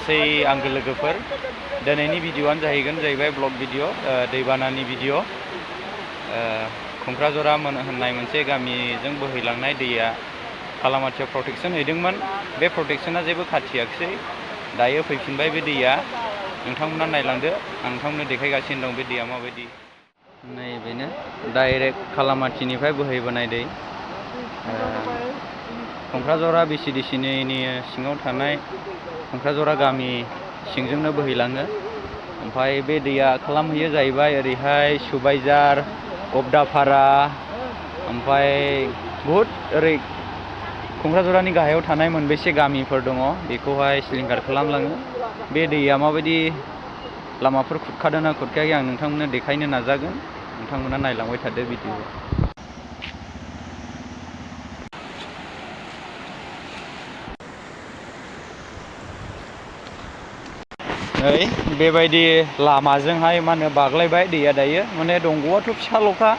गासै आंगो लोगोफोर दिनैनि भिडिअ'आनो जाहैबाय ब्लग भिडिअ' दैबानानि भिडिअ' कुंक्राझरा होननाय मोनसे गामिजों बोहैलांनाय दैया खालामाथियाव प्रटेक्सन हैदोंमोन। बे प्रटेक्सना जेबो खाथियाखिसै, दायो फैफिनबाय बे दैया। नोंथांमोना नायलांदो, आं नोंथांमोननो देखायगासिनो दं बे दैया माबायदि। नैबेनो डाइरेक्ट खालामाथिनिफ्राय बोहैबोनाय दै। क'क्राझारा बिसिडिसिनि सिङाव थानाय क'क्राझारा गामि सिंजोंनो बोहैलाङो। ओमफ्राय बे दैया खालामहैयो जाहैबाय ओरैहाय सुबाइजार, गबदापारा, ओमफ्राय बहुद ओरै क'क्राझारनि गाहायाव थानाय मोनबेसे गामिफोर दङ बेखौहाय सिलिंखार खालामलाङो। बे दैया माबायदि लामाफोर खुरखादों ना खुरखायाखै आं नोंथांमोननो देखायनो नाजागोन। नोंथांमोना नायलांबाय थादो भिडिअ'। नै बेबायदि लामाजोंहाय मा होनो बाग्लायबाय दैया दायो। माने दंग'आथ' फिसाल'खा,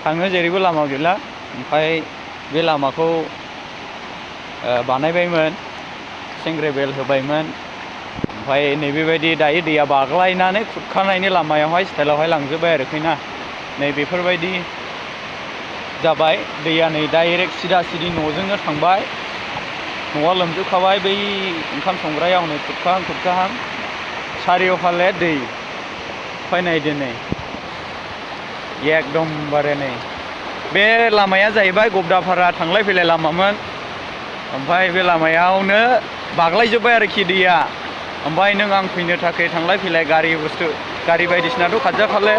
थांनो जेरैबो लामा गैला। ओमफ्राय बे लामाखौ बानायबायमोन, सेंग्रेबेल होबायमोन। ओमफ्राय नैबेबायदि दायो दैया बाग्लायनानै खुरखानायनि लामायावहाय स्टाइलावहाय लांजोब्बाय आरोखि ना। नै बेफोरबायदि जाबाय दैया। नै डाइरेक्ट सिदा सिदि न'जोंनो थांबाय, न'आ लोमजोबखाबाय। बै ओंखाम संग्रायाव नै खुरखाहां सारिय'फाले दै। ओमफ्राय नायदो नै एकदमबारे नै बे लामाया जाहैबाय गबदापारा थांलाय फैलाय लामामोन। ओमफ्राय बे लामायावनो बाग्लायजोब्बाय आरोखि दैया। ओमफ्राय नों आं फैनो थाखाय थांलाय फैलाय गारि बायदिसिनाथ' खारजाखाले।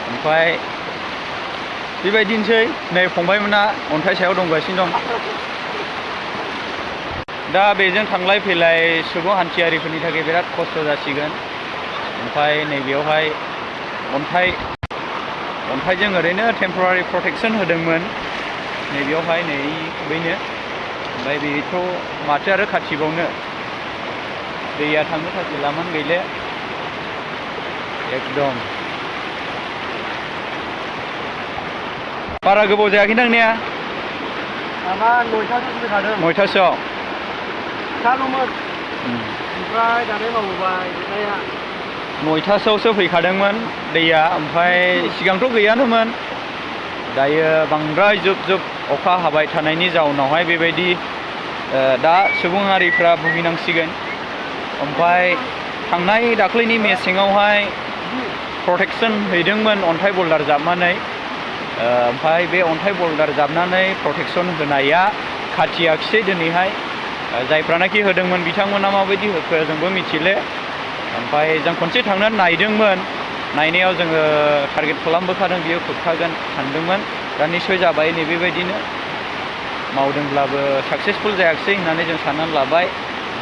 ओमफ्राय बेबायदिनोसै। नै फंबायमोना अन्थाइ सायाव दंगासिनो दं। दा बेजों थांलाय फैलाय सुबुं हान्थियारिफोरनि थाखाय बिराद खस्थ' जासिगोन। ओमफ्राय नैबेयावहाय अन्थाइजों ओरैनो टेम्परारि प्रटेक्सन होदोंमोन नैबेयावहाय नै बैनो। ओमफ्राय बेथ' माथो आरो खाथिबावनो, दैया थांनो थाखाय लामानो गैले एकदम। बारा गोबाव जायाखैदां ने? माबा 9टासोआव फैखादों। 9टासोआव फिसाल'मोन, ओमफ्राय दालाय मावबाय दैया। 9टासोआवसो फैखादोंमोन दैया। ओमफ्राय सिगांथ' गैयानोमोन। दायो बांद्राय जुब जुब अखा हाबाय थानायनि जाउनावहाय बेबायदि दा सुबुंआरिफ्रा भुगिनांसिगोन। ओमफ्राय थांनाय दाख्लैनि मेसेङावहाय प्रटेक्सन हैदोंमोन अन्थाइ बल्दार जाबनानै। ओमफ्राय बे अन्थाइ बल्दार जाबनानै प्रटेक्सन होनाया खाथियाखिसै दिनैहाय। जायफ्रानाखि होदोंमोन बिथांमोना माबायदि होखो जोंबो मिथिले। ओमफ्राय जों खनसे थांनानै नायदोंमोन। नायनायाव जोङो टारगेट खालामबोखादों बियो खुरखागोन सानदोंमोन। दा निस्सय जाबाय। नैबेबायदिनो मावदोंब्लाबो साक्सेसफुल जायाखिसै होननानै जों साननानै लाबाय।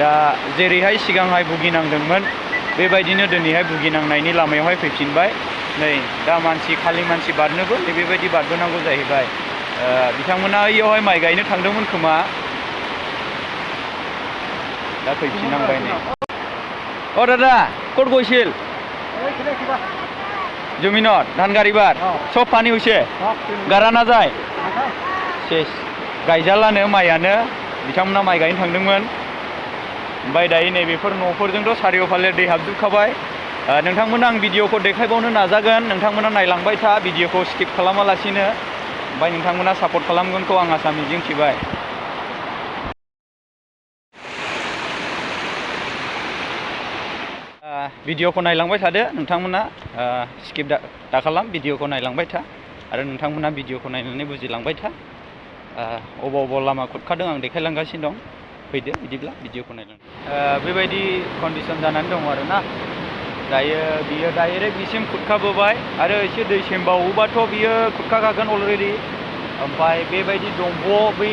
दा जेरैहाय सिगांहाय भुगिनांदोंमोन बेबायदिनो दिनैहाय भुगिनांनायनि लामायावहाय फैफिनबाय। नै दा खालि मानसि बारनोबो बेबायदि बारबोनांगौ जाहैबाय। बिथांमोना ओइयावहाय माइ गायनो थांदोंमोन खोमा, दा फैफिननांबाय नै। अ दादा ক'ত গৈছিল? জমিনত ধান গাড়ীবাৰ চব পানী হৈছে, গাৰা নাযায়। सेस गायजालानो माइयानो। बिथांमोना माइ गायनो थांदोंमोन। ओमफ्राय दायो नैबेफोर न'फोरजोंथ' सारिय'फाले दै हाबजोबखाबाय। नोंथांमोना आं भिडिअ'खौ देखायबावनो नाजागोन। नोंथांमोना नायलांबाय था भिडिअ'खौ स्किप खालामालासिनो। ओमफ्राय नोंथांमोना सापर्ट खालामगोनखौ आं आसा मिजिंथिबाय। भिडिअ'खौ नायलांबाय थादो नोंथांमोना, स्किप दा खालाम। भिडिअ'खौ नायलांबाय था आरो नोंथांमोना भिडिअ'खौ नायनानै बुजिलांबाय था। अबाव लामा खुरखादों आं देखायलांगासिनो दं। फैदो बिदिब्ला भिडिअ'खौ नायलांदो। बेबायदि कन्डिसन जानानै दं आरोना। दायो बियो डाइरेक्ट बिसिम खुरखाबोबाय आरो एसे दै सेमबावोबाथ' बियो खुरखाखागोन अलरेडि। ओमफ्राय बेबायदि दंग' बै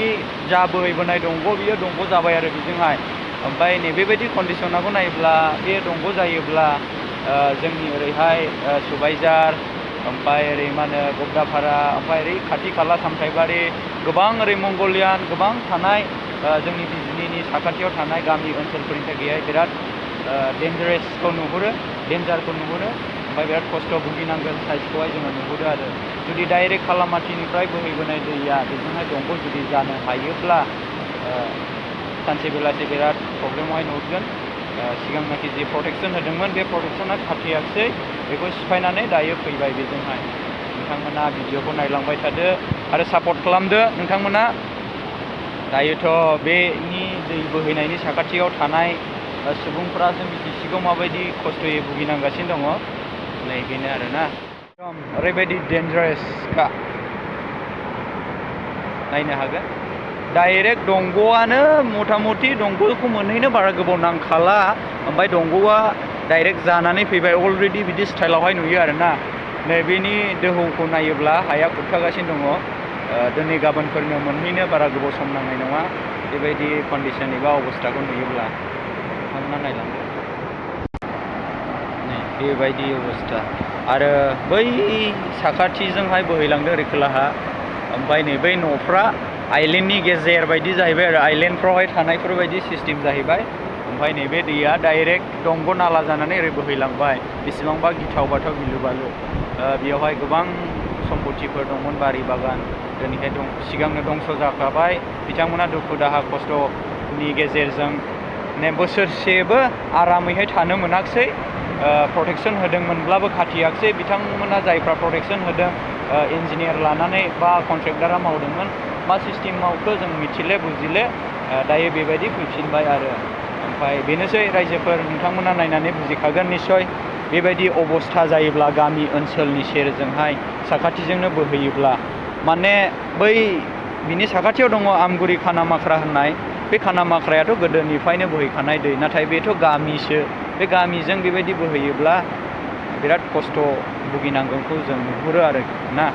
जा बोहैबोनाय दंग' बियो दंग' जाबाय आरो बेजोंहाय। ओमफ्राय नैबेबायदि कन्डिसनाखौ नायोब्ला बे दंग' जायोब्ला जोंनि ओरैहाय सुबाइजार, ओमफ्राय ओरै मा होनो गबदापारा, ओमफ्राय ओरै खाथि खाला सामथाइबारि, गोबां ओरै मंगलियान गोबां थानाय जोंनि बिजनिनि साखाथियाव थानाय गामि ओनसोलफोरनि थाखायहाय बिराद डेन्जारखौ नुहुरो। ओमफ्राय बिराद खस्थ' भुगिनांगोन साइजखौहाय जोङो नुहुरो आरो। जुदि डाइरेक्ट खालामाथिनिफ्राय बोहैबोनाय दैया बेजोंहाय दंग' जुदि जानो हायोब्ला सानसे बेलासे बिराद प्रब्लेमावहाय नुगोन सिगांनाखि जि प्रटेक्सन होदोंमोन बे प्रटेक्सना खाथियाखिसै बेखौ सिफायनानै दायो फैबाय बेजोंहाय नोंथांमोना भिडिअखौ नायलांबाय थादो आरो सापर्ट खालामदो नोंथांमोना दायोथ' बेनि दै बोहैनायनि साखाथियाव थानाय सुबुंफोरासो मिथिसिगौ माबायदि खस्थ'यै भुगिनांगासिनो दङ नै बेनो आरोना एकदम ओरैबायदि डेन्जारासखा नायनो हागोन डाइरेक्ट दंग'आनो मथा मथि दंग'खौ मोनहैनो बारा गोबाव नांखाला ओमफ्राय दंग'आ डाइरेक्ट जानानै फैबाय अलरेडि बिदि स्टाइलावहाय नुयो आरोना नैबेनि दोहौखौ नायोब्ला हाया खुरखागासिनो दङ दिनै गाबोनफोरनो मोनहैनो बारा गोबाव सम नांनाय नङा बेबायदि कन्डिसन एबा अबस्थाखौ नुयोब्ला नोंथांमोना नायलांदो नै बेबायदि अबस्था आरो बै साखाथिजोंहाय बोहैलांदों ओरै खोलाहा ओमफ्राय नै बै न'फ्रा आइलेण्डनि गेजेर बायदि जाहैबाय आरो आइलेण्डफ्रावहाय थानायफोरबायदि सिस्टेम जाहैबाय ओमफ्राय नैबे दैया डाइरेक्ट दंग' नाला जानानै ओरै बोहैलांबाय बेसेबांबा गिथाव बाथाव गिलु बालु बेयावहाय गोबां सम्पथिफोर दंमोन बारि बागान दिनैहाय सिगांनो दंस' जाखाबाय बिथांमोना दुखु दाहा खस्थ'नि गेजेरजों बोसोरसेबो आरामैहाय थानो मोनाखिसै प्रटेक्सन होदोंमोनब्लाबो खाथियाखिसै बिथांमोना जायफ्रा प्रटेक्सन होदों इन्जिनियार लानानै बा कन्ट्रेक्टारा मावदोंमोन मा सिस्टेम मावखो जों मिथिले बुजिले दायो बेबायदि फैफिनबाय आरो ओमफ्राय बेनोसै रायजोफोर नोंथांमोना नायनानै बुजिखागोन निस्सय बेबायदि अबस्था जायोब्ला गामि ओनसोलनि सेरजोंहाय साखाथिजोंनो बोहैयोब्ला माने बै बिनि साखाथियाव दङ आमगुरि खानामाख्रा होननाय बे खानामाख्रायाथ' गोदोनिफ्रायनो बोहैखानाय दै नाथाय बेथ' गामिसो बे गामिजों बेबायदि बोहैयोब्ला बिराद खस्थ' भुगिनांगोनखौ जों नुहुरो आरो ना